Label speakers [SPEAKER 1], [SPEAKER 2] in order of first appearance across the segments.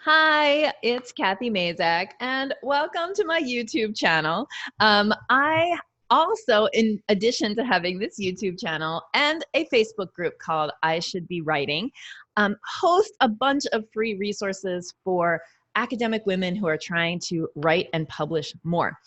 [SPEAKER 1] Hi, it's Kathy Mazak, and welcome to my YouTube channel. I also, in addition to having this YouTube channel and a Facebook group called I Should Be Writing, host a bunch of free resources for academic women who are trying to write and publish more.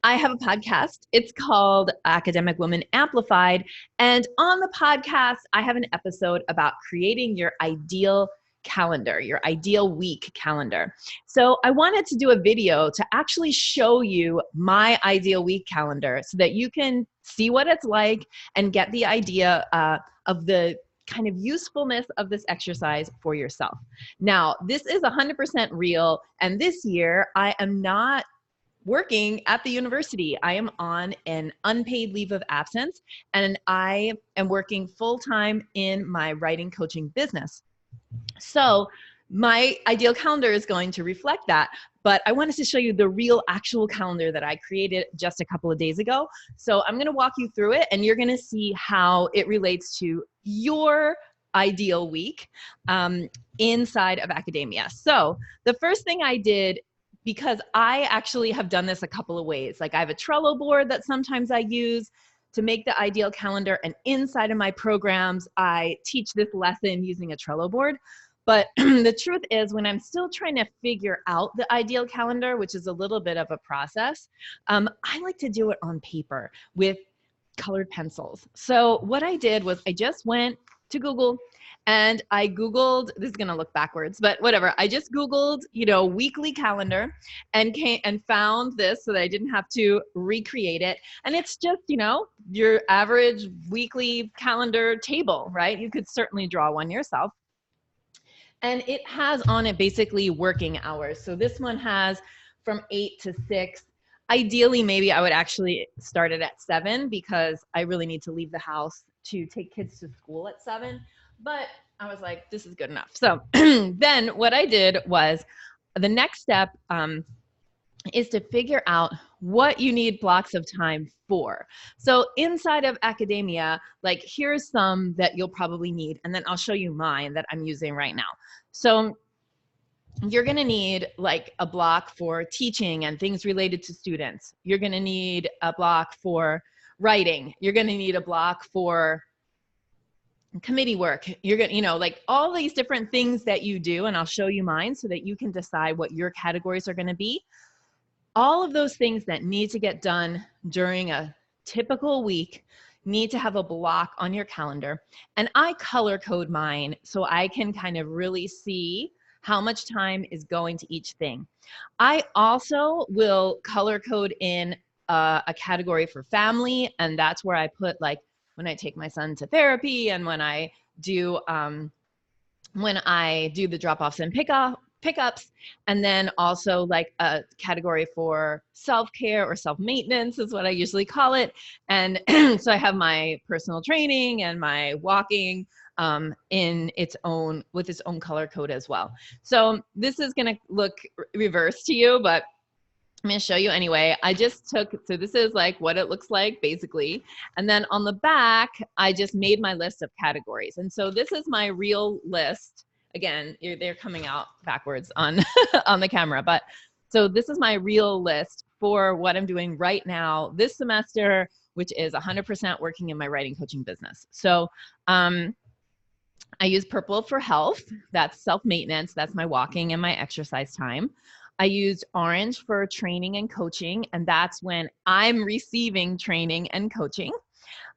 [SPEAKER 1] I have a podcast. It's called Academic Women Amplified. And on the podcast, I have an episode about creating your ideal calendar, your ideal week calendar. So I wanted to do a video to actually show you my ideal week calendar so that you can see what it's like and get the idea of the kind of usefulness of this exercise for yourself. Now, this is 100% real. And this year, I am not working at the university. I am on an unpaid leave of absence, and I am working full-time in my writing coaching business. So my ideal calendar is going to reflect that, but I wanted to show you the real actual calendar that I created just a couple of days ago. So I'm going to walk you through it, and you're going to see how it relates to your ideal week inside of academia. So the first thing I did, because I actually have done this a couple of ways. Like I have a Trello board that sometimes I use to make the ideal calendar, and inside of my programs, I teach this lesson using a Trello board. But the truth is, when I'm still trying to figure out the ideal calendar, which is a little bit of a process, I like to do it on paper with colored pencils. So what I did was I just went to Google and I Googled, this is gonna look backwards, but whatever. I just Googled, weekly calendar and found this so that I didn't have to recreate it. And it's just, your average weekly calendar table, right? You could certainly draw one yourself. And it has on it basically working hours. So this one has from 8 to 6. Ideally, maybe I would actually start it at 7 because I really need to leave the house to take kids to school at 7. But I was like, this is good enough. So then what I did was the next step is to figure out what you need blocks of time for. So inside of academia, like here's some that you'll probably need, and then I'll show you mine that I'm using right now. So you're going to need like a block for teaching and things related to students. You're going to need a block for writing. You're going to need a block for committee work. You're going to, like all these different things that you do, and I'll show you mine so that you can decide what your categories are going to be. All of those things that need to get done during a typical week need to have a block on your calendar. And I color code mine so I can kind of really see how much time is going to each thing. I also will color code in a category for family, and that's where I put like when I take my son to therapy and when I do the drop-offs and pickups, and then also like a category for self-care or self-maintenance is what I usually call it. And so I have my personal training and my walking with its own color code as well. So this is going to look reverse to you, but I'm going to show you anyway. So this is like what it looks like basically. And then on the back, I just made my list of categories. And so this is my real list. Again, they're coming out backwards on, on the camera. But so this is my real list for what I'm doing right now this semester, which is 100% working in my writing coaching business. So I use purple for health. That's self-maintenance. That's my walking and my exercise time. I used orange for training and coaching, and that's when I'm receiving training and coaching.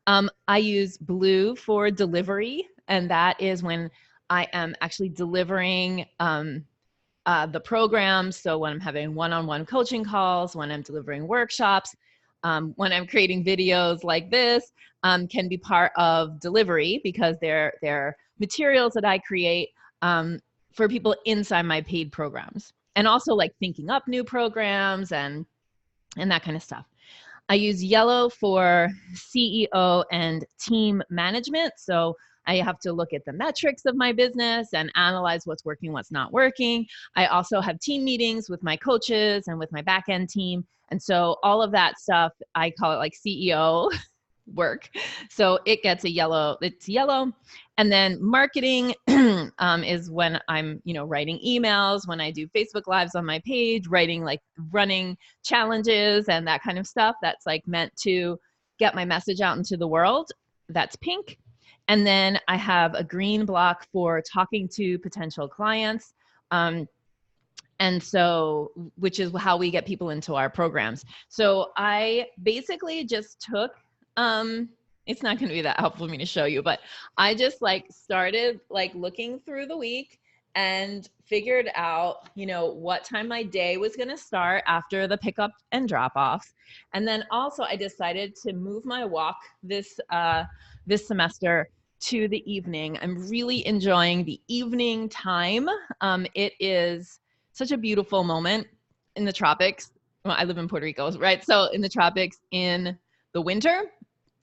[SPEAKER 1] I use blue for delivery, and that is when I am actually delivering the program. So when I'm having one-on-one coaching calls, when I'm delivering workshops, when I'm creating videos like this, can be part of delivery because they're materials that I create for people inside my paid programs. And also like thinking up new programs and that kind of stuff. I use yellow for CEO and team management. So I have to look at the metrics of my business and analyze what's working, what's not working. I also have team meetings with my coaches and with my back end team. And so all of that stuff, I call it like CEO work. So it gets it's yellow. And then marketing is when I'm, writing emails, when I do Facebook Lives on my page, running challenges and that kind of stuff that's like meant to get my message out into the world. That's pink. And then I have a green block for talking to potential clients. And so, which is how we get people into our programs. So I basically just took, it's not going to be that helpful for me to show you, but I just started looking through the week and figured out, what time my day was going to start after the pickup and drop offs. And then also I decided to move my walk this semester to the evening. I'm really enjoying the evening time. It is such a beautiful moment in the tropics. Well, I live in Puerto Rico, right? So in the tropics in the winter.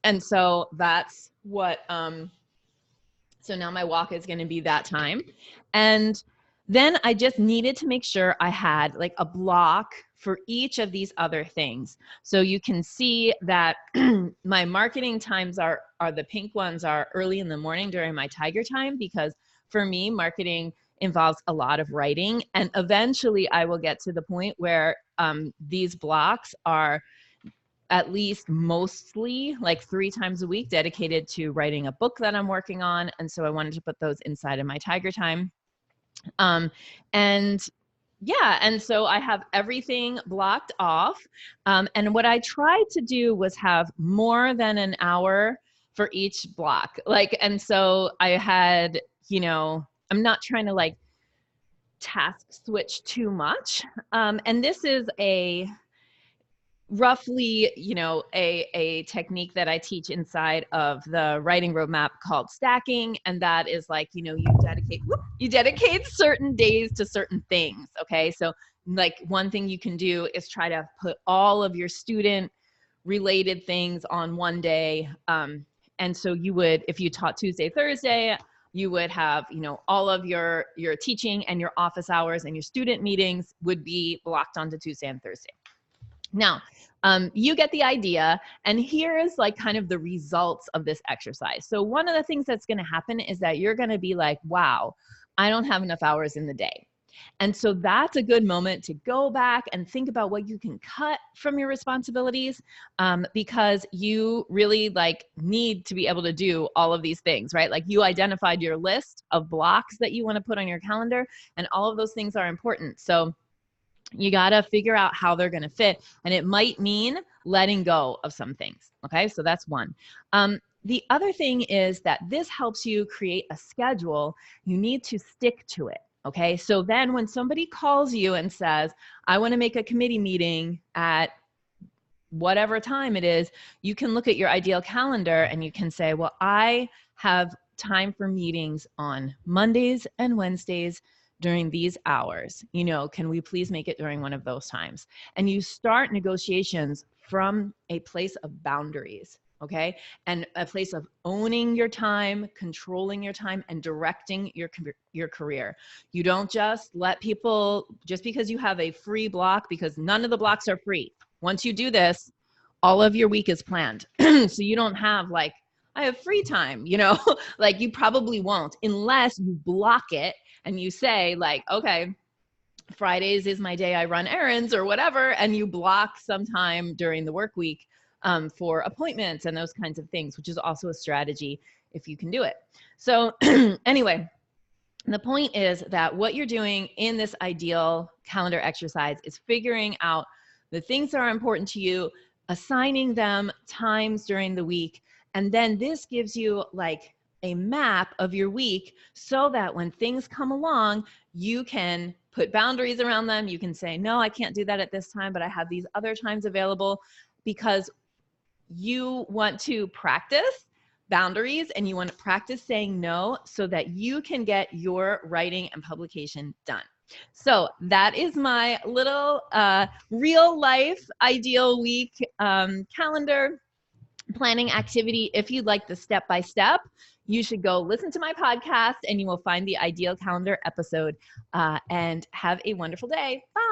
[SPEAKER 1] And so that's what, so now my walk is going to be that time. And then I just needed to make sure I had a block for each of these other things. So you can see that my marketing times are the pink ones are early in the morning during my tiger time, because for me, marketing involves a lot of writing. And eventually I will get to the point where these blocks are at least mostly 3 times a week dedicated to writing a book that I'm working on. And so I wanted to put those inside of my tiger time. And so I have everything blocked off. And what I tried to do was have more than an hour for each block. And so I had, I'm not trying to task switch too much. And this is roughly, a technique that I teach inside of the writing roadmap called stacking. And that is you dedicate certain days to certain things. Okay. So one thing you can do is try to put all of your student related things on one day. And so you would, if you taught Tuesday, Thursday, you would have, all of your teaching and your office hours and your student meetings would be blocked onto Tuesday and Thursday. Now, you get the idea, and here's kind of the results of this exercise. So one of the things that's going to happen is that you're going to be like, wow, I don't have enough hours in the day. And so that's a good moment to go back and think about what you can cut from your responsibilities, because you really need to be able to do all of these things, right? You identified your list of blocks that you want to put on your calendar, and all of those things are important. So you got to figure out how they're going to fit. And it might mean letting go of some things. Okay. So that's one. The other thing is that this helps you create a schedule. You need to stick to it. Okay. So then when somebody calls you and says, I want to make a committee meeting at whatever time it is, you can look at your ideal calendar and you can say, well, I have time for meetings on Mondays and Wednesdays during these hours. Can we please make it during one of those times? And you start negotiations from a place of boundaries. Okay. And a place of owning your time, controlling your time, and directing your career. You don't just let people, just because you have a free block, because none of the blocks are free. Once you do this, all of your week is planned. So you don't have I have free time, you probably won't, unless you block it and you say okay, Fridays is my day I run errands or whatever. And you block some time during the work week for appointments and those kinds of things, which is also a strategy if you can do it. So anyway, the point is that what you're doing in this ideal calendar exercise is figuring out the things that are important to you, assigning them times during the week. And then this gives you a map of your week so that when things come along, you can put boundaries around them. You can say, no, I can't do that at this time, but I have these other times available, because you want to practice boundaries and you want to practice saying no so that you can get your writing and publication done. So that is my little real life ideal week calendar planning activity. If you'd like the step-by-step, you should go listen to my podcast and you will find the ideal calendar episode, and have a wonderful day. Bye.